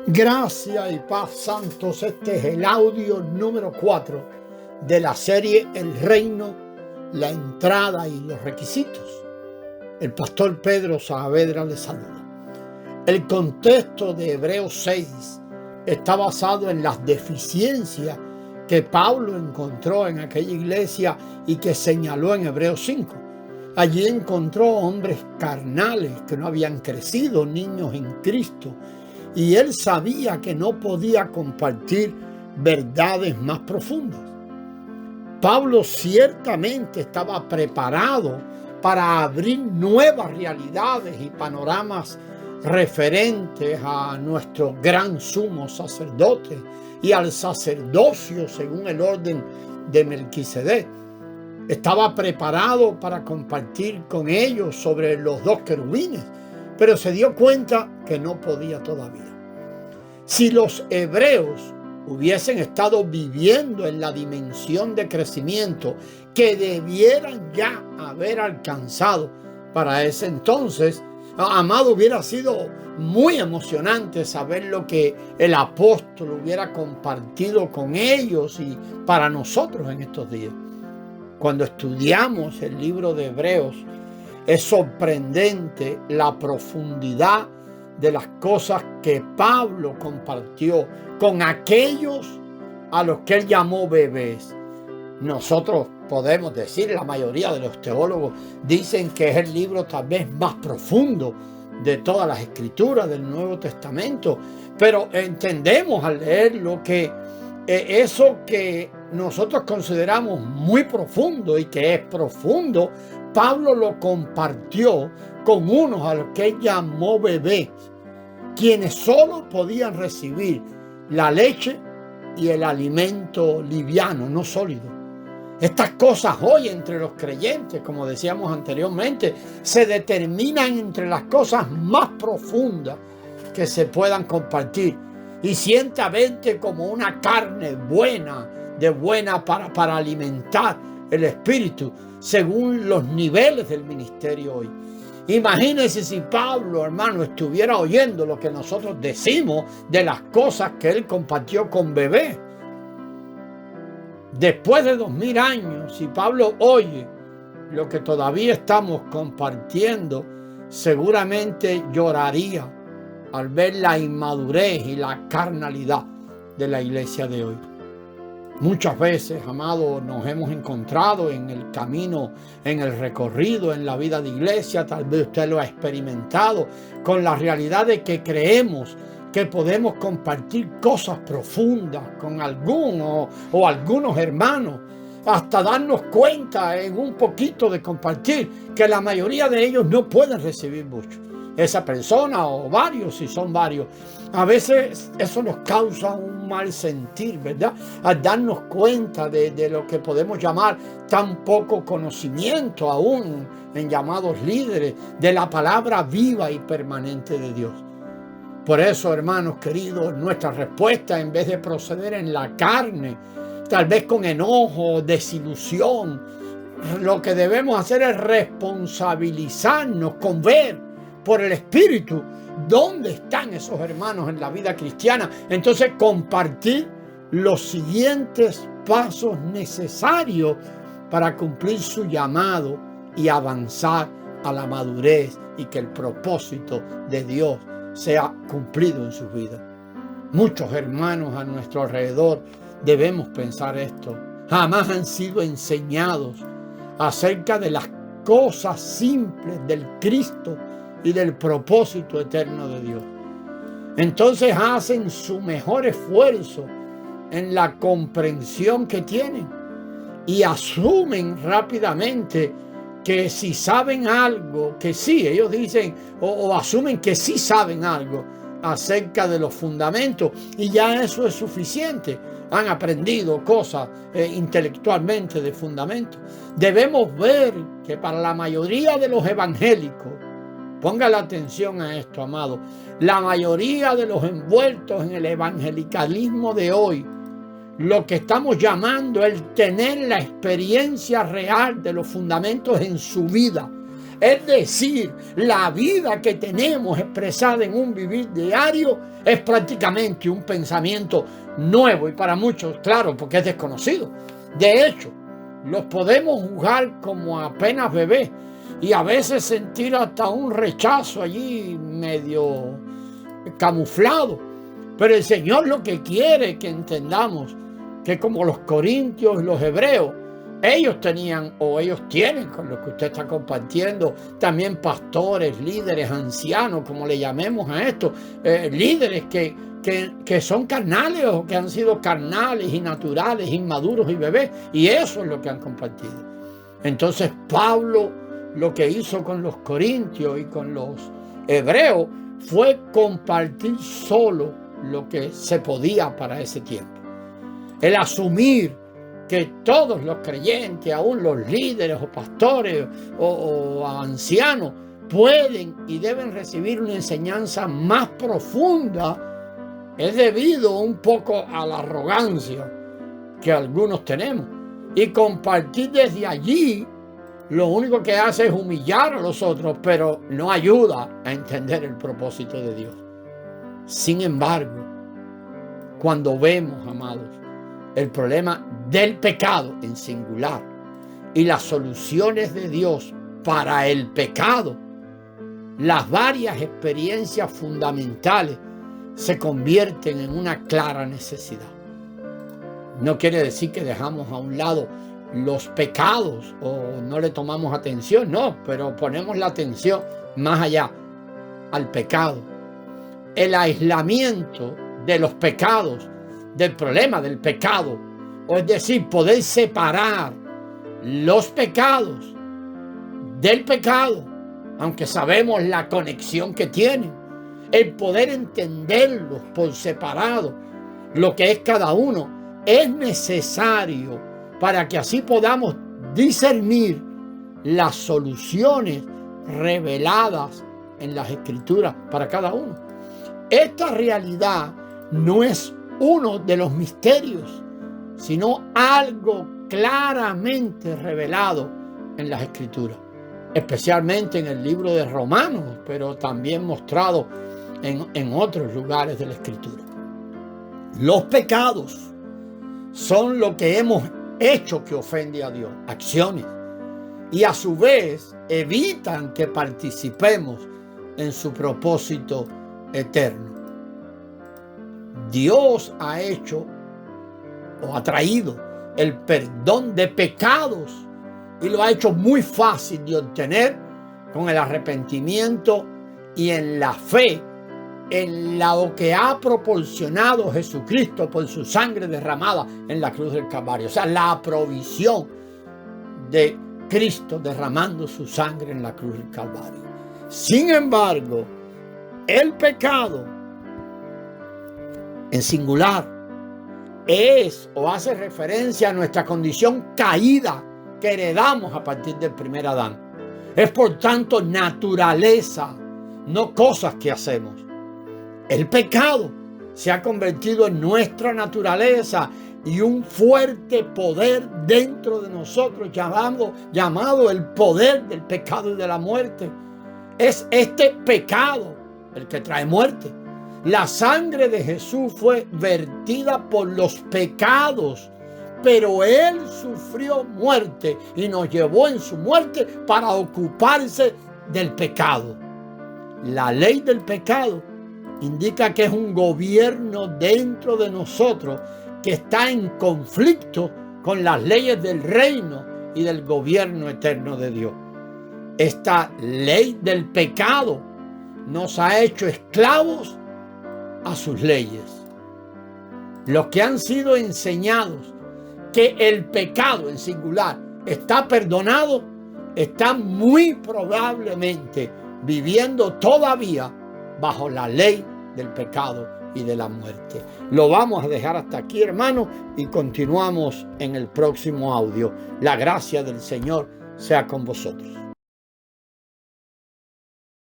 Gracia y paz, santos. Este es el audio número 4 de la serie El Reino, la entrada y los requisitos. El pastor Pedro Saavedra le saluda. El contexto de Hebreos 6 está basado en las deficiencias que Pablo encontró en aquella iglesia y que señaló en Hebreos 5. Allí encontró hombres carnales que no habían crecido, niños en Cristo, y él sabía que no podía compartir verdades más profundas. Pablo ciertamente estaba preparado para abrir nuevas realidades y panoramas referentes a nuestro gran sumo sacerdote y al sacerdocio según el orden de Melquisedec. Estaba preparado para compartir con ellos sobre los dos querubines, pero se dio cuenta que no podía todavía. Si los hebreos hubiesen estado viviendo en la dimensión de crecimiento que debieran ya haber alcanzado para ese entonces, amado, hubiera sido muy emocionante saber lo que el apóstol hubiera compartido con ellos y para nosotros en estos días. Cuando estudiamos el libro de Hebreos, es sorprendente la profundidad de las cosas que Pablo compartió con aquellos a los que él llamó bebés. Nosotros podemos decir, la mayoría de los teólogos dicen que es el libro tal vez más profundo de todas las escrituras del Nuevo Testamento, pero entendemos al leerlo que eso que nosotros consideramos muy profundo y que es profundo, Pablo lo compartió con unos a los que él llamó bebés, quienes solo podían recibir la leche y el alimento liviano, no sólido. Estas cosas hoy entre los creyentes, como decíamos anteriormente, se determinan entre las cosas más profundas que se puedan compartir y ciertamente como una carne buena, para alimentar el espíritu según los niveles del ministerio hoy. Imagínense si Pablo, hermano, estuviera oyendo lo que nosotros decimos de las cosas que él compartió con bebés. Después de 2000 años, si Pablo oye lo que todavía estamos compartiendo, seguramente lloraría al ver la inmadurez y la carnalidad de la iglesia de hoy. Muchas veces, amados, nos hemos encontrado en el camino, en el recorrido, en la vida de iglesia. Tal vez usted lo ha experimentado con la realidad de que creemos que podemos compartir cosas profundas con alguno o algunos hermanos, hasta darnos cuenta en un poquito de compartir que la mayoría de ellos no pueden recibir mucho. Esa persona o varios, si son varios, a veces eso nos causa un mal sentir, ¿verdad? Al darnos cuenta de lo que podemos llamar tan poco conocimiento aún en llamados líderes de la palabra viva y permanente de Dios. Por eso, hermanos queridos, nuestra respuesta, en vez de proceder en la carne, tal vez con enojo, desilusión, lo que debemos hacer es responsabilizarnos con ver por el Espíritu dónde están esos hermanos en la vida cristiana. Entonces, compartir los siguientes pasos necesarios para cumplir su llamado y avanzar a la madurez y que el propósito de Dios sea cumplido en sus vidas. Muchos hermanos a nuestro alrededor debemos pensar esto. Jamás han sido enseñados acerca de las cosas simples del Cristo y del propósito eterno de Dios. Entonces hacen su mejor esfuerzo en la comprensión que tienen y asumen rápidamente que si saben algo, que sí, ellos dicen o asumen que sí saben algo acerca de los fundamentos y ya eso es suficiente. Han aprendido cosas intelectualmente de fundamentos. Debemos ver que para la mayoría de los evangélicos, ponga la atención a esto, amado, la mayoría de los envueltos en el evangelicalismo de hoy, lo que estamos llamando el tener la experiencia real de los fundamentos en su vida, Es decir, la vida que tenemos expresada en un vivir diario es prácticamente un pensamiento nuevo y para muchos, claro, porque es desconocido. De hecho, los podemos juzgar como apenas bebés y a veces sentir hasta un rechazo allí medio camuflado. Pero el Señor lo que quiere es que entendamos que como los corintios y los hebreos, ellos tenían o ellos tienen, con lo que usted está compartiendo, también pastores, líderes, ancianos, como le llamemos a esto, líderes que son carnales o que han sido carnales y naturales, inmaduros y bebés, y eso es lo que han compartido. Entonces Pablo lo que hizo con los corintios y con los hebreos fue compartir solo lo que se podía para ese tiempo. El asumir que todos los creyentes, aún los líderes o pastores o ancianos, pueden y deben recibir una enseñanza más profunda, es debido un poco a la arrogancia que algunos tenemos. Y compartir desde allí lo único que hace es humillar a los otros, pero no ayuda a entender el propósito de Dios. Sin embargo, cuando vemos, amados, el problema del pecado en singular y las soluciones de Dios para el pecado, las varias experiencias fundamentales se convierten en una clara necesidad. No quiere decir que dejamos a un lado los pecados o no le tomamos atención, no, pero ponemos la atención más allá al pecado. El aislamiento de los pecados, del problema del pecado, o es decir, poder separar los pecados del pecado, aunque sabemos la conexión que tienen, el poder entenderlos por separado, lo que es cada uno, es necesario para que así podamos discernir las soluciones reveladas en las Escrituras para cada uno. Esta realidad no es uno de los misterios, sino algo claramente revelado en las Escrituras, especialmente en el libro de Romanos, pero también mostrado en otros lugares de la Escritura. Los pecados son lo que hemos hecho que ofende a Dios, acciones, y a su vez evitan que participemos en su propósito eterno. Dios ha hecho o ha traído el perdón de pecados y lo ha hecho muy fácil de obtener con el arrepentimiento y en la fe en lo que ha proporcionado Jesucristo por su sangre derramada en la cruz del Calvario. O sea, la provisión de Cristo derramando su sangre en la cruz del Calvario. Sin embargo, el pecado en singular es o hace referencia a nuestra condición caída que heredamos a partir del primer Adán. Es por tanto naturaleza, no cosas que hacemos. El pecado se ha convertido en nuestra naturaleza y un fuerte poder dentro de nosotros llamado el poder del pecado y de la muerte. Es este pecado el que trae muerte. La sangre de Jesús fue vertida por los pecados, pero Él sufrió muerte y nos llevó en su muerte para ocuparse del pecado. La ley del pecado indica que es un gobierno dentro de nosotros que está en conflicto con las leyes del reino y del gobierno eterno de Dios. Esta ley del pecado nos ha hecho esclavos a sus leyes. Los que han sido enseñados que el pecado en singular está perdonado, están muy probablemente viviendo todavía bajo la ley del pecado y de la muerte. Lo vamos a dejar hasta aquí, hermanos, y continuamos en el próximo audio. La gracia del Señor sea con vosotros.